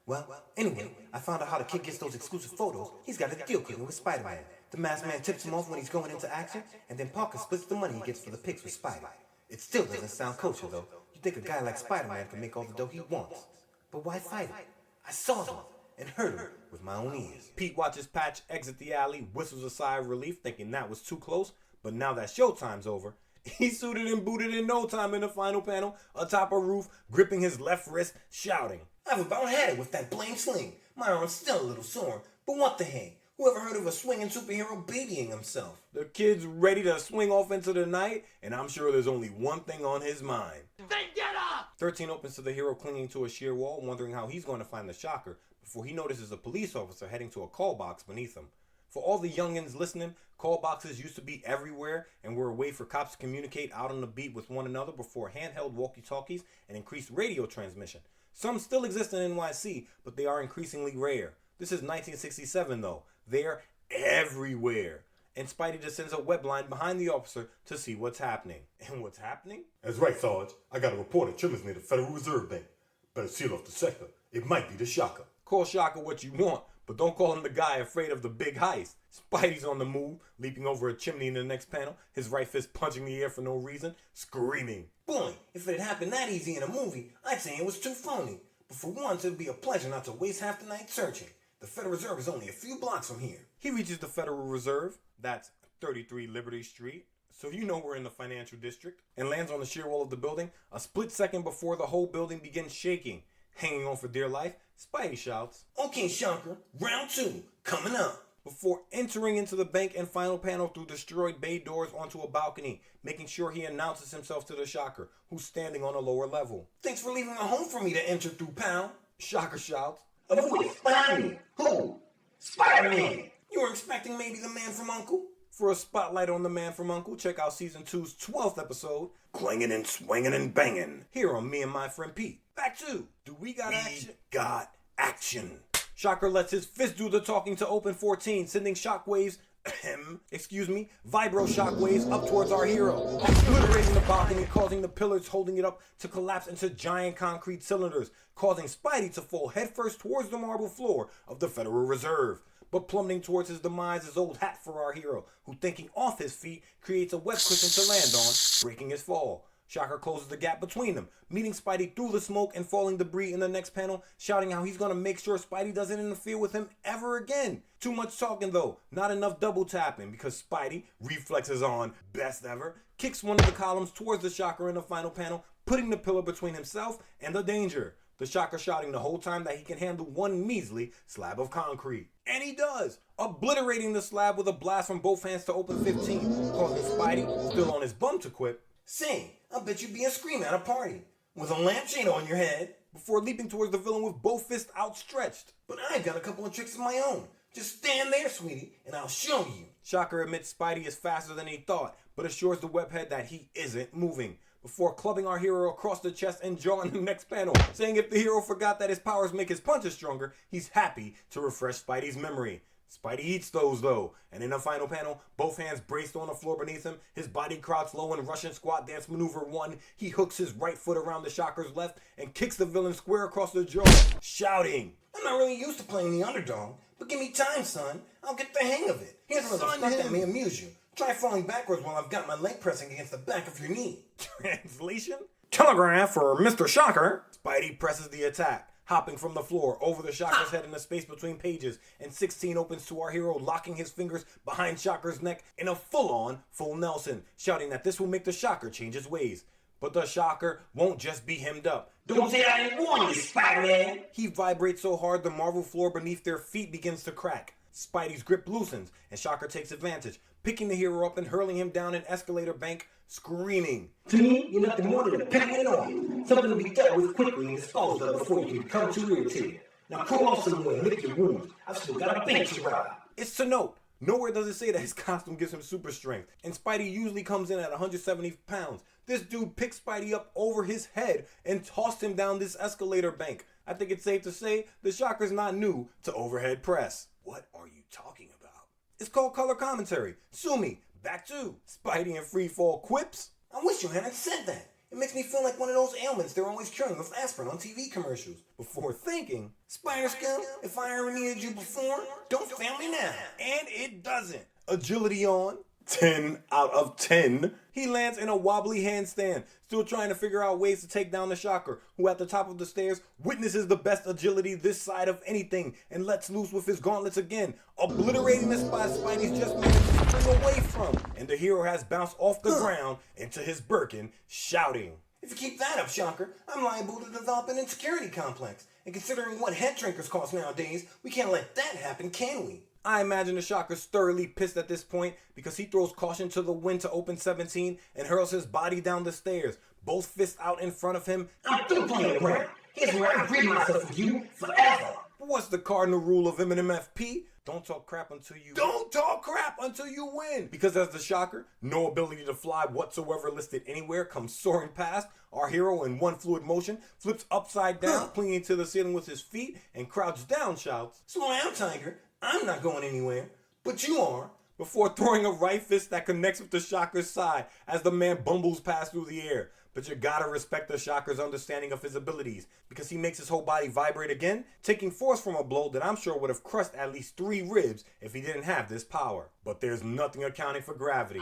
Well, anyway, I found out how the kid gets those exclusive photos. He's got a deal cooking with Spider-Man. The masked man tips him off when he's going into action, and then Parker splits the money he gets for the pics with Spidey. It still doesn't sound kosher, though. You think a guy like Spider-Man can make all the dough he wants. But why fight him? I saw him and heard him with my own ears. Pete watches Patch exit the alley, whistles a sigh of relief, thinking that was too close, but now that showtime's over, he's suited and booted in no time in the final panel, atop a roof, gripping his left wrist, shouting. I've about had it with that blame sling. My arm's still a little sore, but what the heck? Whoever heard of a swinging superhero babying himself? The kid's ready to swing off into the night, and I'm sure there's only one thing on his mind. Then get up! 13 opens to the hero clinging to a sheer wall, wondering how he's going to find the Shocker, before he notices a police officer heading to a call box beneath him. For all the youngins listening, call boxes used to be everywhere and were a way for cops to communicate out on the beat with one another before handheld walkie-talkies and increased radio transmission. Some still exist in NYC, but they are increasingly rare. This is 1967 though. They're everywhere. And Spidey just sends a web line behind the officer to see what's happening. And what's happening? That's right, Sarge. I got a report of trimmers near the Federal Reserve Bank. Better seal off the sector. It might be the Shocker. Call Shocker what you want, but don't call him the guy afraid of the big heist. Spidey's on the move, leaping over a chimney in the next panel, his right fist punching the air for no reason, screaming. Boy, if it had happened that easy in a movie, I'd say it was too phony. But for once, it'd be a pleasure not to waste half the night searching. The Federal Reserve is only a few blocks from here. He reaches the Federal Reserve, that's 33 Liberty Street, so you know we're in the financial district, and lands on the sheer wall of the building a split second before the whole building begins shaking. Hanging on for dear life, Spidey shouts, Okay, Shocker, round 2, coming up. Before entering into the bank and final panel through destroyed bay doors onto a balcony, making sure he announces himself to the Shocker, who's standing on a lower level. Thanks for leaving a home for me to enter through, pal. Shocker shouts, A voice behind me. Who? Spider-Man! You were expecting maybe the man from Uncle? For a spotlight on the Man from Uncle, check out Season 2's 12th episode, Clanging and swinging and banging. here on Me and My Friend Pete. Back to, do we got action? Got action. Shocker lets his fist do the talking to Open 14, sending shockwaves, vibro shockwaves up towards our hero, obliterating the balcony, causing the pillars holding it up to collapse into giant concrete cylinders, causing Spidey to fall headfirst towards the marble floor of the Federal Reserve. But plummeting towards his demise is old hat for our hero, who thinking off his feet creates a web cushion to land on, breaking his fall. Shocker closes the gap between them, meeting Spidey through the smoke and falling debris in the next panel, shouting how he's gonna make sure Spidey doesn't interfere with him ever again. Too much talking though, not enough double tapping, because Spidey, reflexes on, best ever, kicks one of the columns towards the Shocker in the final panel, putting the pillar between himself and the danger. The Shocker shouting the whole time that he can handle one measly slab of concrete. And he does, obliterating the slab with a blast from both hands to Open 15, causing Spidey, still on his bum, to quip, Say, I bet you'd be a scream at a party. With a lampshade on your head. before leaping towards the villain with both fists outstretched. But I've got a couple of tricks of my own. Just stand there, sweetie, and I'll show you. Shocker admits Spidey is faster than he thought, but assures the webhead that he isn't moving, before clubbing our hero across the chest and jaw in the next panel, saying if the hero forgot that his powers make his punches stronger, he's happy to refresh Spidey's memory. Spidey eats those though, and in the final panel, both hands braced on the floor beneath him, his body crouched low in Russian squat dance maneuver 1, he hooks his right foot around the Shocker's left and kicks the villain square across the jaw, shouting, I'm not really used to playing the underdog, but give me time, son. I'll get the hang of it. Here's a little stunt that may amuse you. Try falling backwards while I've got my leg pressing against the back of your knee. Translation? Telegraph for Mr. Shocker. Spidey presses the attack, hopping from the floor over the Shocker's head in the space between pages, and 16 opens to our hero locking his fingers behind Shocker's neck in a full Nelson, shouting that this will make the Shocker change his ways. But the Shocker won't just be hemmed up. Don't say I didn't warn you, Spider-Man! He vibrates so hard the marble floor beneath their feet begins to crack. Spidey's grip loosens, and Shocker takes advantage, picking the hero up and hurling him down an escalator bank, screaming. To me, you're nothing more than a peppermint oil. Something to be dealt with quickly and disposed of before you can become too irritated. Now cool off somewhere and lick your wounds. I've still got a bench to ride. It's to note, Nowhere does it say that his costume gives him super strength, and Spidey usually comes in at 170 pounds. This dude picked Spidey up over his head and tossed him down this escalator bank. I think it's safe to say the Shocker's not new to overhead press. What are you talking about? It's called color commentary. Sue me. Back to Spidey and Freefall quips. I wish you hadn't said that. It makes me feel like one of those ailments they're always curing with aspirin on TV commercials. Before thinking, Spider Scum, if I ever needed you before, don't fail me now. and it doesn't. Agility on. 10 out of 10. He lands in a wobbly handstand, still trying to figure out ways to take down the Shocker, who at the top of the stairs witnesses the best agility this side of anything and lets loose with his gauntlets again, obliterating the spot Spidey's just managed to spring away from. And the hero has bounced off the ground into his Birkin, shouting. If you keep that up, Shocker, I'm liable to develop an insecurity complex. And considering what head drinkers cost nowadays, we can't let that happen, can we? I imagine the Shocker's thoroughly pissed at this point because he throws caution to the wind to open 17 and hurls his body down the stairs, both fists out in front of him. I'm through playing around. Here's where I rid myself of you forever. What's the cardinal rule of MMFP? Don't talk crap until you win. Because as the Shocker, no ability to fly whatsoever listed anywhere, comes soaring past, our hero in one fluid motion flips upside down, clinging to the ceiling with his feet, and crouched down shouts, Slow down, Tiger. I'm not going anywhere. But you are. before throwing a right fist that connects with the Shocker's side as the man bumbles past through the air. But you gotta respect the Shocker's understanding of his abilities, because he makes his whole body vibrate again, taking force from a blow that I'm sure would have crushed at least 3 ribs if he didn't have this power. But there's nothing accounting for gravity.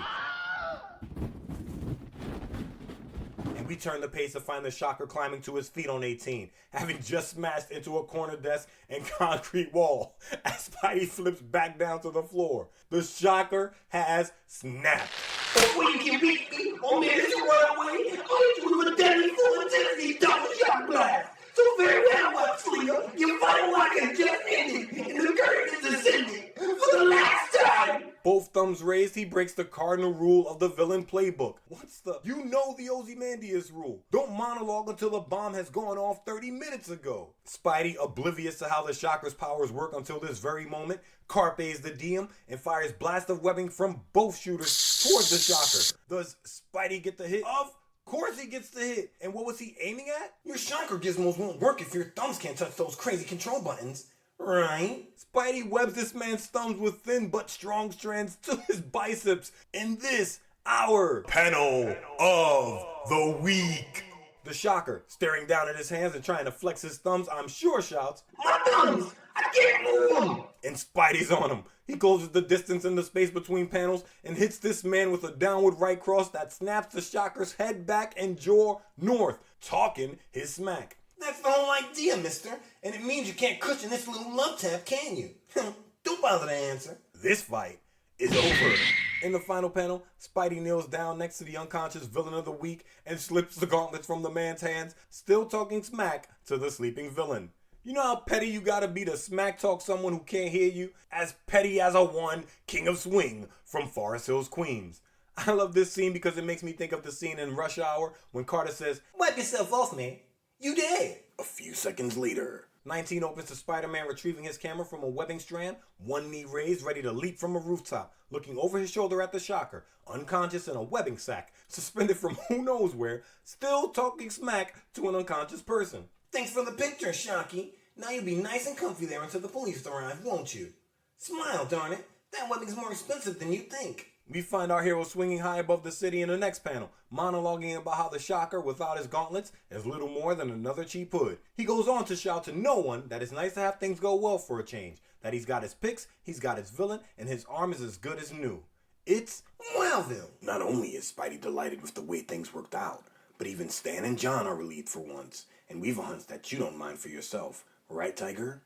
And we turn the page to find the Shocker climbing to his feet on 18, having just smashed into a corner desk and concrete wall as Spidey flips back down to the floor. The Shocker has snapped. Before you can reach me or manage to run away, I'll hit you with a deadly full intensity double shot blast. So very well, my Sleeper, your vital lock has just ended, and the curtain is ascending for the last time. Both thumbs raised, he breaks the cardinal rule of the villain playbook. What's the... You know the Ozymandias rule. Don't monologue until the bomb has gone off 30 minutes ago. Spidey, oblivious to how the Shocker's powers work until this very moment, carpes the diem and fires blast of webbing from both shooters towards the Shocker. Does Spidey get the hit? Of course he gets the hit. And what was he aiming at? Your Shocker gizmos won't work if your thumbs can't touch those crazy control buttons. Right? Spidey webs this man's thumbs with thin but strong strands to his biceps in this, our Panel of the week. The Shocker, staring down at his hands and trying to flex his thumbs, I'm sure shouts, My thumbs, I can't move them. and Spidey's on him. He closes the distance in the space between panels and hits this man with a downward right cross that snaps the Shocker's head back and jaw north, talking his smack. That's the whole idea, mister. And it means you can't cushion this little love tap, can you? Don't bother to answer. This fight is over. In the final panel, Spidey kneels down next to the unconscious villain of the week and slips the gauntlets from the man's hands, still talking smack to the sleeping villain. You know how petty you gotta be to smack talk someone who can't hear you? As petty as a one King of Swing from Forest Hills, Queens. I love this scene because it makes me think of the scene in Rush Hour when Carter says, Wipe yourself off, man. You dead. A few seconds later. 19 opens to Spider-Man retrieving his camera from a webbing strand, one knee raised, ready to leap from a rooftop, looking over his shoulder at the Shocker, unconscious in a webbing sack, suspended from who knows where, still talking smack to an unconscious person. Thanks for the picture, Shocky. Now you'll be nice and comfy there until the police arrive, won't you? Smile, darn it. That webbing's more expensive than you think. We find our hero swinging high above the city in the next panel, monologuing about how the Shocker, without his gauntlets, is little more than another cheap hood. He goes on to shout to no one that it's nice to have things go well for a change, that he's got his picks, he's got his villain, and his arm is as good as new. It's Wellville. Not only is Spidey delighted with the way things worked out, but even Stan and John are relieved for once, and we've a hunch that you don't mind for yourself. Right, Tiger?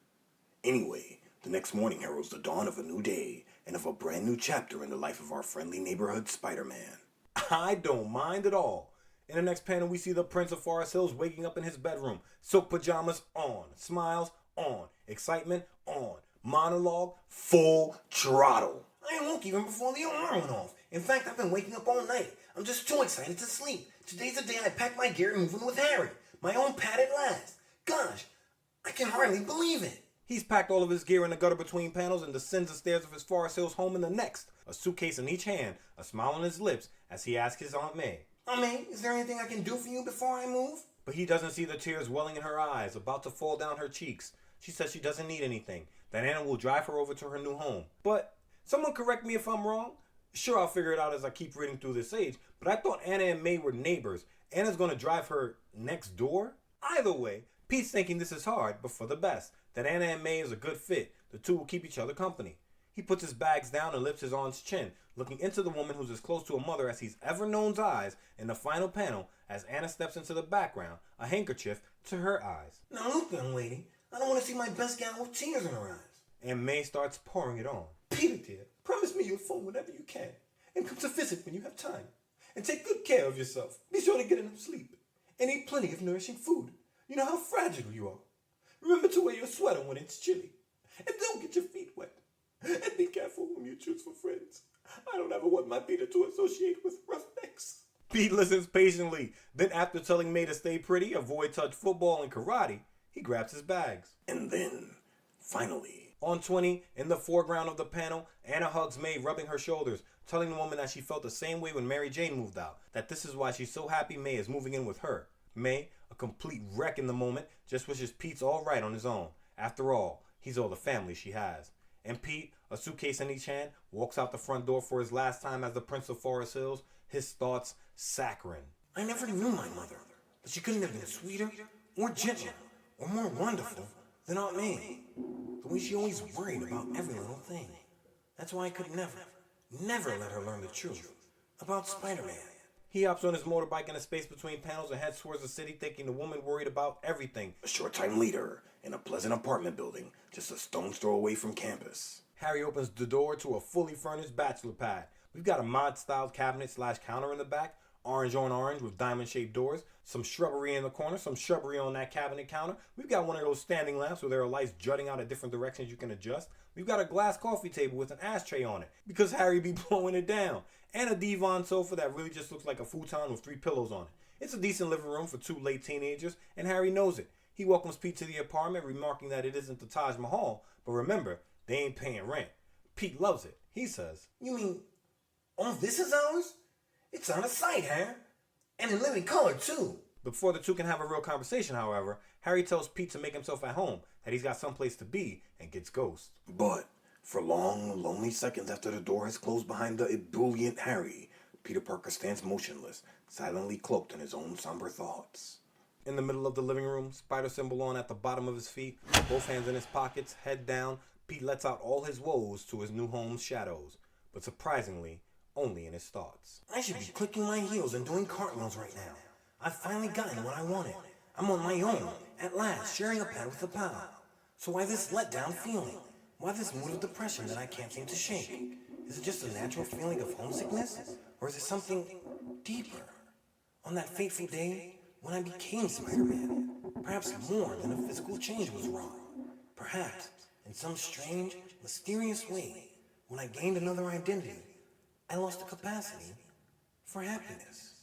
Anyway, the next morning heralds the dawn of a new day, and of a brand new chapter in the life of our friendly neighborhood Spider-Man. I don't mind at all. In the next panel, we see the Prince of Forest Hills waking up in his bedroom. Silk pajamas on, smiles on, excitement on, monologue Full throttle. I awoke even before the alarm went off. In fact, I've been waking up all night. I'm just too excited to sleep. Today's the day I pack my gear and move in with Harry. My own pad at last. Gosh, I can hardly believe it. He's packed all of his gear in the gutter between panels and descends the stairs of his Forest Hills home in the next, a suitcase in each hand, a smile on his lips as he asks his Aunt May. Aunt May, is there anything I can do for you before I move? But he doesn't see the tears welling in her eyes, about to fall down her cheeks. She says she doesn't need anything, that Anna will drive her over to her new home. But, someone correct me if I'm wrong. Sure, I'll figure it out as I keep reading through this age, but I thought Anna and May were neighbors. Anna's gonna drive her next door? Either way, Pete's thinking this is hard, but for the best, that Anna and May is a good fit. The two will keep each other company. He puts his bags down and lifts his aunt's chin, looking into the woman who's as close to a mother as he's ever known's eyes in the final panel as Anna steps into the background, a handkerchief to her eyes. Now look, young lady, I don't want to see my best gal with tears in her eyes. And May starts pouring it on. Peter, dear, promise me you'll phone whenever you can, and come to visit when you have time. And take good care of yourself. Be sure to get enough sleep, and eat plenty of nourishing food. You know how fragile you are. Remember to wear your sweater when it's chilly. And don't get your feet wet. And be careful whom you choose for friends. I don't ever want my Peter to associate with roughnecks. Pete listens patiently. Then after telling May to stay pretty, avoid touch football and karate, he grabs his bags. And then, finally, On 20, in the foreground of the panel, Anna hugs May, rubbing her shoulders, telling the woman that she felt the same way when Mary Jane moved out, that this is why she's so happy May is moving in with her. May, a complete wreck in the moment, just wishes Pete's all right on his own. After all, he's all the family she has. And Pete, a suitcase in each hand, walks out the front door for his last time as the Prince of Forest Hills, his thoughts saccharine. I never knew my mother, but she couldn't have been sweeter, or gentler, or more wonderful than Aunt May. The way she always worried about every little thing. That's why I could never let her learn the truth about Spider-Man. He hops on his motorbike in a space between panels and heads towards the city, thinking the woman worried about everything. a short time later, in a pleasant apartment building just a stone's throw away from campus. Harry opens the door to a fully furnished bachelor pad. We've got a mod-styled cabinet/counter in the back, orange on orange with diamond-shaped doors, some shrubbery in the corner, some shrubbery on that cabinet counter. We've got one of those standing lamps where there are lights jutting out at different directions you can adjust. We've got a glass coffee table with an ashtray on it, because Harry be blowing it down. And a divan sofa that really just looks like a futon with 3 pillows on it. It's a decent living room for 2 late teenagers, and Harry knows it. He welcomes Pete to the apartment, remarking that it isn't the Taj Mahal, but remember, they ain't paying rent. Pete loves it. He says, You mean, all this is ours? It's out of sight, Harry. And in living color, too. Before the two can have a real conversation, however, Harry tells Pete to make himself at home, that he's got someplace to be, and gets ghost. But, for long, lonely seconds after the door has closed behind the ebullient Harry, Peter Parker stands motionless, silently cloaked in his own somber thoughts. In the middle of the living room, spider symbol on at the bottom of his feet, both hands in his pockets, head down, Pete lets out all his woes to his new home's shadows, but surprisingly, only in his thoughts. I should be clicking my heels and doing cartwheels right now. I've finally gotten what I wanted. I'm on my own, at last, sharing a pad with a pal. So why this letdown feeling? Why this mood of depression that I can't seem to shake? Is it just a natural feeling of homesickness? Or is it something deeper? On that fateful day when I became Spider-Man, perhaps more than a physical change was wrong. Perhaps, in some strange, mysterious way, when I gained another identity, I lost the capacity for happiness.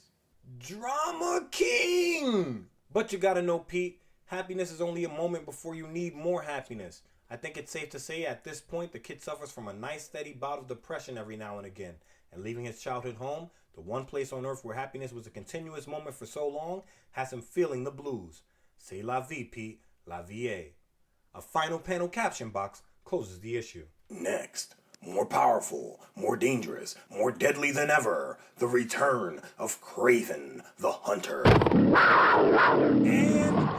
Drama King! But you gotta know, Pete, happiness is only a moment before you need more happiness. I think it's safe to say at this point the kid suffers from a nice steady bout of depression every now and again, and leaving his childhood home, the one place on earth where happiness was a continuous moment for so long, has him feeling the blues. C'est la vie, Pete, la vie. A final panel caption box closes the issue. Next, more powerful, more dangerous, more deadly than ever, the return of Kraven the Hunter. And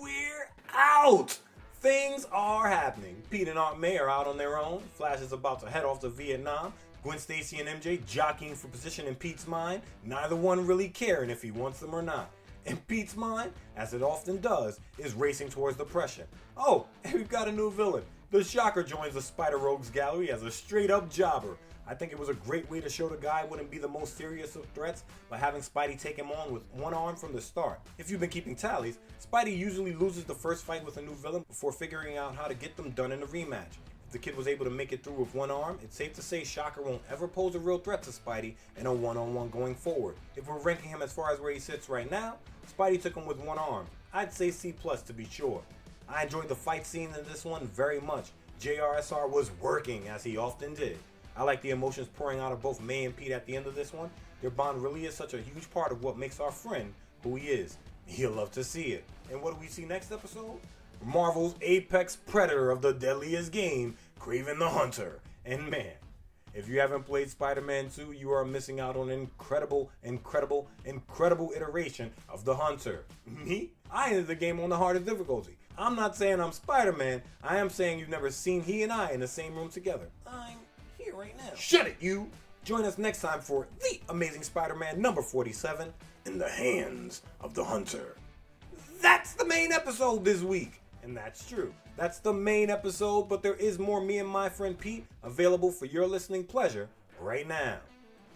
we're out! Things are happening. Pete and Aunt May are out on their own. Flash is about to head off to Vietnam. Gwen Stacy and MJ jockeying for position in Pete's mind, neither one really caring if he wants them or not. And Pete's mind, as it often does, is racing towards depression. Oh, and we've got a new villain. The Shocker joins the Spider Rogues gallery as a straight-up jobber. I think it was a great way to show the guy wouldn't be the most serious of threats by having Spidey take him on with one arm from the start. If you've been keeping tallies, Spidey usually loses the first fight with a new villain before figuring out how to get them done in a rematch. If the kid was able to make it through with one arm, it's safe to say Shocker won't ever pose a real threat to Spidey in a one-on-one going forward. If we're ranking him as far as where he sits right now, Spidey took him with one arm. I'd say C+ to be sure. I enjoyed the fight scene in this one very much. JRSR was working, as he often did. I like the emotions pouring out of both May and Pete at the end of this one. Their bond really is such a huge part of what makes our friend who he is. You'll love to see it. And what do we see next episode? Marvel's apex predator of the deadliest game, Kraven the Hunter. And man, if you haven't played Spider-Man 2, you are missing out on an incredible iteration of the Hunter. Me? I ended the game on the hardest difficulty. I'm not saying I'm Spider-Man, I am saying you've never seen he and I in the same room together. I'm here right now. Shut it, you! Join us next time for The Amazing Spider-Man number 47. In the hands of the Hunter. That's the main episode this week. And that's true. That's the main episode, but there is more Me and My Friend Pete available for your listening pleasure right now.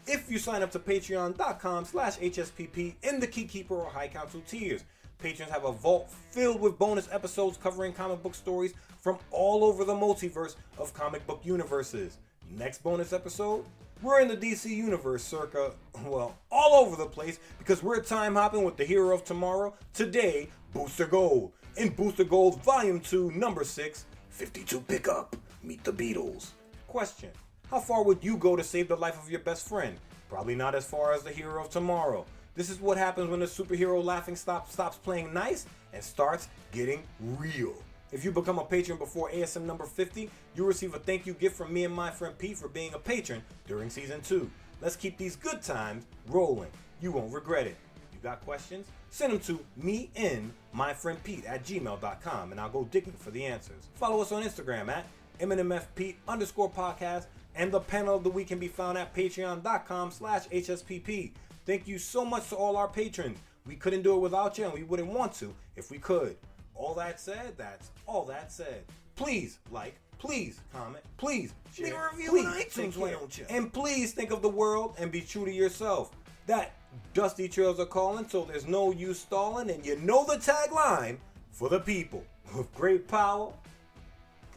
If you sign up to patreon.com/HSPP in the Keykeeper or High Council tiers, patrons have a vault filled with bonus episodes covering comic book stories from all over the multiverse of comic book universes. Next bonus episode, we're in the DC universe circa, well, all over the place because we're time hopping with the hero of tomorrow, today, Booster Gold. In Booster Gold Volume 2, Number 6, 52 pickup. Meet the Beatles. question. How far would you go to save the life of your best friend? Probably not as far as the hero of tomorrow. This is what happens when the superhero laughing stops playing nice and starts getting real. If you become a patron before ASM number 50, you'll receive a thank you gift from Me and My Friend Pete for being a patron during Season 2. Let's keep these good times rolling. You won't regret it. You got questions? Send them to meandmyfriendpete@gmail.com and I'll go digging for the answers. Follow us on Instagram at MNMFPete_podcast, and the panel of the week can be found at patreon.com/HSPP. Thank you so much to all our patrons. We couldn't do it without you, and we wouldn't want to if we could. All that said, that's all that said. Please like, please comment, please share, Leave a review please on iTunes, why don't you? And please think of the world and be true to yourself. That dusty trails are calling, so there's no use stalling, and you know the tagline for the people. With great power,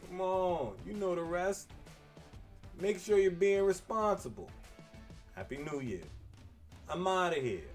come on, you know the rest. Make sure you're being responsible. Happy New Year. I'm out of here.